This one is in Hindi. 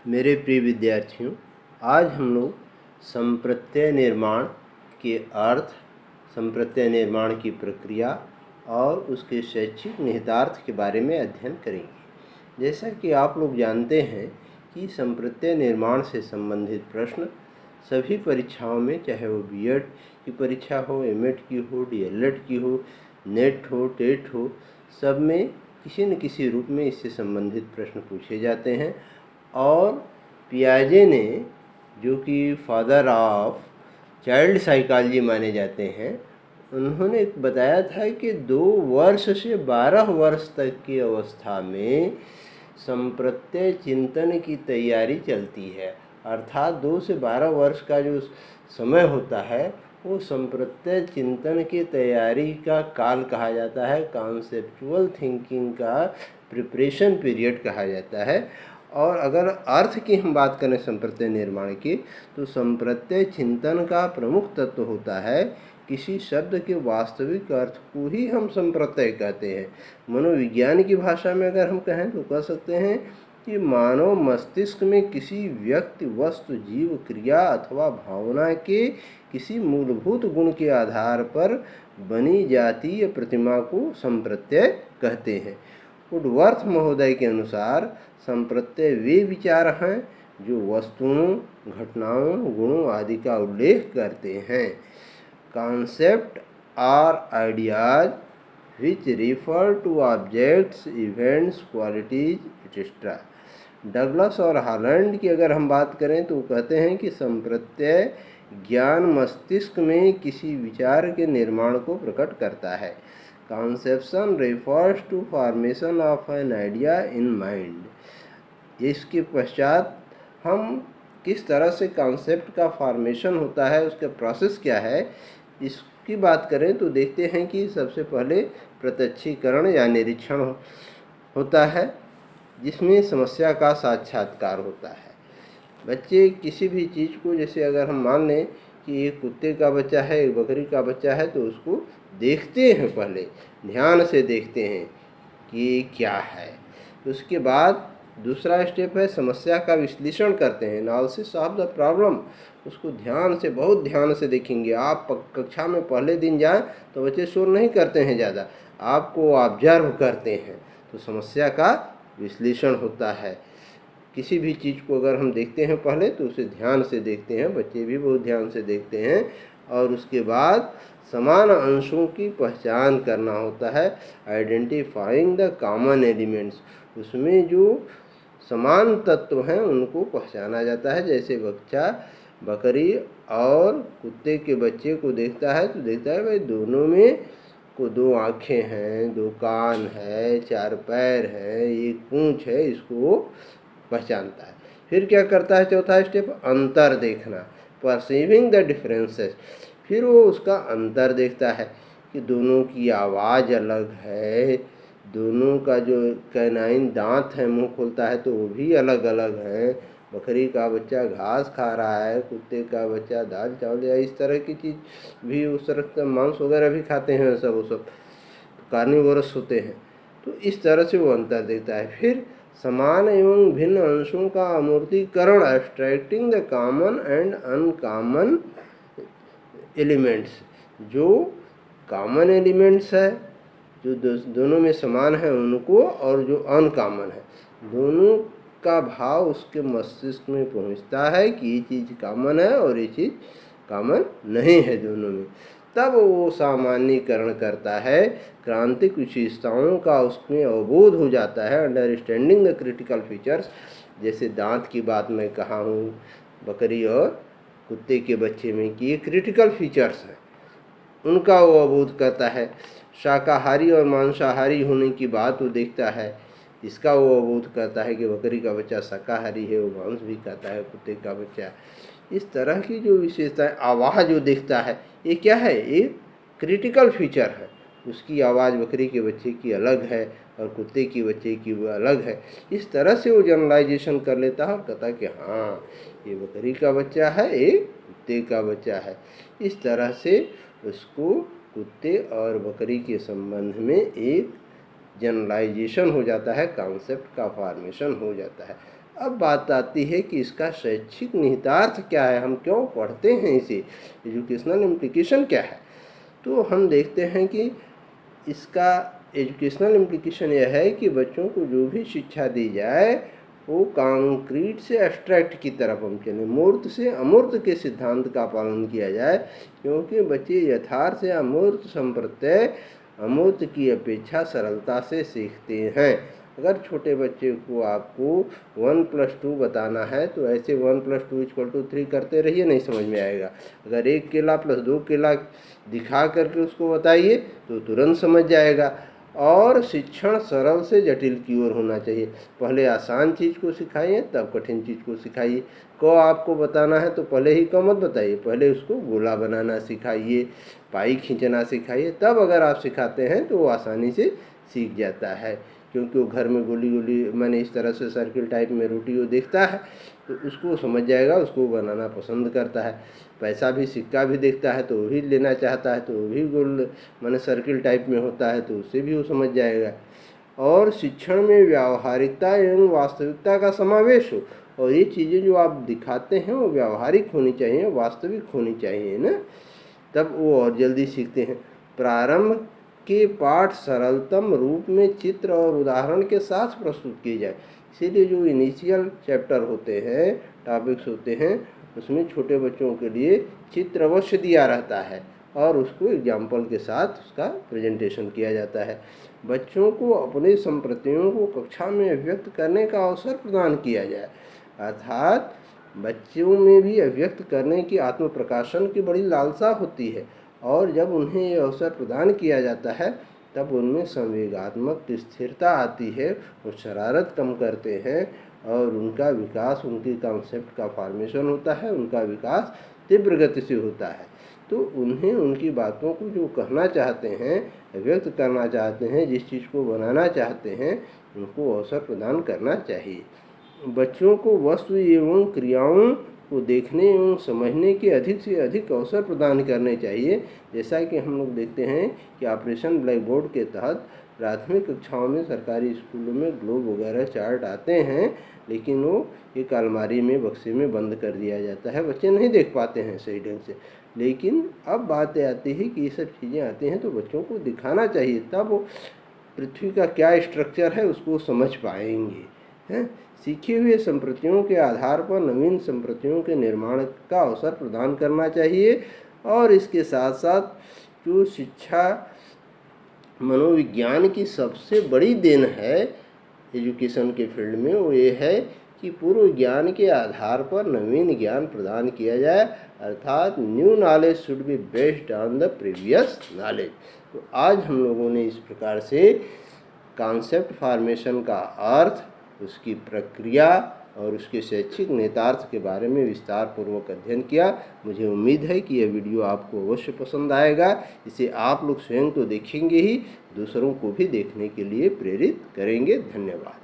मेरे प्रिय विद्यार्थियों, आज हम लोग संप्रत्यय निर्माण के अर्थ, संप्रत्यय निर्माण की प्रक्रिया और उसके शैक्षिक निहितार्थ के बारे में अध्ययन करेंगे। जैसा कि आप लोग जानते हैं कि संप्रत्यय निर्माण से संबंधित प्रश्न सभी परीक्षाओं में, चाहे वो बीएड की परीक्षा हो, एमएड की हो, डीएलएड की हो, नेट हो, टेट हो, सब में किसी न किसी रूप में इससे संबंधित प्रश्न पूछे जाते हैं। और पियाजे ने, जो कि फादर ऑफ चाइल्ड साइकोलॉजी माने जाते हैं, उन्होंने बताया था कि 2 वर्ष से 12 वर्ष तक की अवस्था में संप्रत्यय चिंतन की तैयारी चलती है। अर्थात 2 से 12 वर्ष का जो समय होता है वो संप्रत्यय चिंतन की तैयारी का काल कहा जाता है, कॉन्सेप्चुअल थिंकिंग का प्रिपरेशन पीरियड कहा जाता है। और अगर अर्थ की हम बात करें संप्रत्यय निर्माण की, तो संप्रत्यय चिंतन का प्रमुख तत्व होता है किसी शब्द के वास्तविक अर्थ को ही हम संप्रत्यय कहते हैं। मनोविज्ञान की भाषा में अगर हम कहें तो कह सकते हैं कि मानव मस्तिष्क में किसी व्यक्ति, वस्तु, जीव, क्रिया अथवा भावना के किसी मूलभूत गुण के आधार पर बनी जातीय प्रतिमा को संप्रत्यय कहते हैं। वुडवर्थ महोदय के अनुसार संप्रत्यय वे विचार हैं जो वस्तुओं, घटनाओं, गुणों आदि का उल्लेख करते हैं। Concept are ideas which refer to objects, events, qualities etcetera. Douglas और हॉलैंड की अगर हम बात करें तो कहते हैं कि संप्रत्यय ज्ञान मस्तिष्क में किसी विचार के निर्माण को प्रकट करता है। Conception refers to formation of an idea in mind। इसके पश्चात हम किस तरह से कॉन्सेप्ट का फॉर्मेशन होता है, उसका प्रोसेस क्या है, इसकी बात करें तो देखते हैं कि सबसे पहले प्रत्यक्षीकरण या निरीक्षण होता है, जिसमें समस्या का साक्षात्कार होता है। बच्चे किसी भी चीज़ को, जैसे अगर हम मान लें कि एक कुत्ते का बच्चा है, एक बकरी का बच्चा है, तो उसको देखते हैं, पहले ध्यान से देखते हैं कि ये क्या है। उसके बाद दूसरा स्टेप है समस्या का विश्लेषण करते हैं, एनालिसिस ऑफ द प्रॉब्लम। उसको ध्यान से, बहुत ध्यान से देखेंगे। आप कक्षा में पहले दिन जाएं तो बच्चे शोर नहीं करते हैं ज़्यादा, आपको ऑब्जर्व करते हैं, तो समस्या का विश्लेषण होता है। किसी भी चीज़ को अगर हम देखते हैं पहले तो उसे ध्यान से देखते हैं, बच्चे भी बहुत ध्यान से देखते हैं। और उसके बाद समान अंशों की पहचान करना होता है, आइडेंटिफाइंग द कॉमन एलिमेंट्स। उसमें जो समान तत्व हैं उनको पहचाना जाता है। जैसे बच्चा बकरी और कुत्ते के बच्चे को देखता है तो देखता है भाई दोनों में को 2 आँखें हैं, 2 कान है, 4 पैर है, 1 पूँछ है, इसको पहचानता है। फिर क्या करता है, चौथा स्टेप, अंतर देखना, परसीविंग द डिफरेंसेस। फिर वो उसका अंतर देखता है कि दोनों की आवाज़ अलग है, दोनों का जो कैनाइन दांत है, मुंह खोलता है, तो वो भी अलग अलग है। बकरी का बच्चा घास खा रहा है, कुत्ते का बच्चा दाल चावल या इस तरह की चीज़ भी, उस तरह का मांस वगैरह भी खाते हैं, वो सब कार्निवोरस होते हैं। तो इस तरह से वो अंतर देखता है। फिर समान एवं भिन्न अंशों का अमूर्तीकरण, abstracting the common and uncommon elements. जो कॉमन एलिमेंट्स है, जो दोनों में समान है उनको, और जो अनकॉमन है, दोनों का भाव उसके मस्तिष्क में पहुंचता है कि ये चीज़ कॉमन है और ये चीज़ कॉमन नहीं है दोनों में। तब वो सामान्यीकरण करता है, क्रांतिक विशेषताओं का उसमें अवबोध हो जाता है, अंडरस्टैंडिंग द क्रिटिकल फीचर्स। जैसे दांत की बात मैं कहा हूँ बकरी और कुत्ते के बच्चे में कि ये क्रिटिकल फीचर्स हैं, उनका वो अवबोध करता है। शाकाहारी और मांसाहारी होने की बात वो देखता है, इसका वो अवबोध करता है कि बकरी का बच्चा शाकाहारी है, वो मांस भी खाता है, कुत्ते का बच्चा। इस तरह की जो विशेषताएं, आवाज़ जो देखता है, ये क्या है, ये क्रिटिकल फीचर है। उसकी आवाज़ बकरी के बच्चे की अलग है और कुत्ते की बच्चे की वो अलग है। इस तरह से वो जनरलाइजेशन कर लेता है और कहता है कि हाँ, ये बकरी का बच्चा है, ये कुत्ते का बच्चा है। इस तरह से उसको कुत्ते और बकरी के संबंध में एक जनरलाइजेशन हो जाता है, कॉन्सेप्ट का फॉर्मेशन हो जाता है। अब बात आती है कि इसका शैक्षिक निहितार्थ क्या है, हम क्यों पढ़ते हैं इसे, एजुकेशनल इम्प्लीकेशन क्या है। तो हम देखते हैं कि इसका एजुकेशनल इम्प्लीकेशन यह है कि बच्चों को जो भी शिक्षा दी जाए वो कॉन्क्रीट से एब्स्ट्रैक्ट की तरफ हम चलें, मूर्त से अमूर्त के सिद्धांत का पालन किया जाए, क्योंकि बच्चे यथार्थ या मूर्त संप्रत्यय अमूर्त की अपेक्षा सरलता से सीखते हैं। अगर छोटे बच्चे को आपको 1+2 बताना है तो ऐसे 1+2=3 करते रहिए, नहीं समझ में आएगा। अगर 1 केला प्लस 2 केला दिखा करके उसको बताइए तो तुरंत समझ जाएगा। और शिक्षण सरल से जटिल की ओर होना चाहिए। पहले आसान चीज़ को सिखाइए तब कठिन चीज़ को सिखाइए। क आपको बताना है तो पहले ही क मत बताइए, पहले उसको गोला बनाना सिखाइए, पाई खींचना सिखाइए, तब अगर आप सिखाते हैं तो वो आसानी से सीख जाता है। क्योंकि वो घर में गोली गोली मैंने इस तरह से सर्किल टाइप में रोटी वो देखता है तो उसको समझ जाएगा, उसको बनाना पसंद करता है। पैसा भी सिक्का भी देखता है तो वो भी लेना चाहता है, तो वो भी गोल मैंने सर्किल टाइप में होता है तो उससे भी वो समझ जाएगा। और शिक्षण में व्यावहारिकता एवं वास्तविकता का समावेश हो, और ये चीज़ें जो आप दिखाते हैं वो व्यावहारिक होनी चाहिए, वास्तविक होनी चाहिए ना, तब वो और जल्दी सीखते हैं। प्रारंभ के पाठ सरलतम रूप में चित्र और उदाहरण के साथ प्रस्तुत किए जाए। इसीलिए जो इनिशियल चैप्टर होते हैं, टॉपिक्स होते हैं, उसमें छोटे बच्चों के लिए चित्र अवश्य दिया रहता है और उसको एग्जाम्पल के साथ उसका प्रेजेंटेशन किया जाता है। बच्चों को अपने संप्रतियों को कक्षा में व्यक्त करने का अवसर प्रदान किया जाए, अर्थात बच्चों में भी अभिव्यक्त करने की आत्म प्रकाशन की बड़ी लालसा होती है, और जब उन्हें ये अवसर प्रदान किया जाता है तब उनमें संवेगात्मक स्थिरता आती है, वो शरारत कम करते हैं और उनका विकास, उनकी कॉन्सेप्ट का फॉर्मेशन होता है, उनका विकास तीव्र गति से होता है। तो उन्हें उनकी बातों को जो कहना चाहते हैं, व्यक्त करना चाहते हैं, जिस चीज़ को बनाना चाहते हैं, उनको अवसर प्रदान करना चाहिए। बच्चों को वस्तु एवं क्रियाओं को देखने एवं समझने के अधिक से अधिक अवसर प्रदान करने चाहिए। जैसा कि हम लोग देखते हैं कि ऑपरेशन ब्लैक बोर्ड के तहत प्राथमिक कक्षाओं में सरकारी स्कूलों में ग्लोब वगैरह चार्ट आते हैं, लेकिन वो एक अलमारी में बक्से में बंद कर दिया जाता है, बच्चे नहीं देख पाते हैं सही ढंग से। लेकिन अब बात आती है कि ये सब चीज़ें आती हैं तो बच्चों को दिखाना चाहिए, तब वो पृथ्वी का क्या स्ट्रक्चर है उसको समझ पाएंगे, हैं। सीखे हुए संप्रतियों के आधार पर नवीन संप्रतियों के निर्माण का अवसर प्रदान करना चाहिए। और इसके साथ साथ जो शिक्षा मनोविज्ञान की सबसे बड़ी देन है एजुकेशन के फील्ड में, वो ये है कि पूर्व ज्ञान के आधार पर नवीन ज्ञान प्रदान किया जाए, अर्थात new knowledge should be based on the previous knowledge. तो आज हम लोगों ने इस प्रकार से कॉन्सेप्ट फॉर्मेशन का अर्थ, उसकी प्रक्रिया और उसके शैक्षिक निहितार्थ के बारे में विस्तार पूर्वक अध्ययन किया। मुझे उम्मीद है कि यह वीडियो आपको अवश्य पसंद आएगा। इसे आप लोग स्वयं तो देखेंगे ही, दूसरों को भी देखने के लिए प्रेरित करेंगे। धन्यवाद।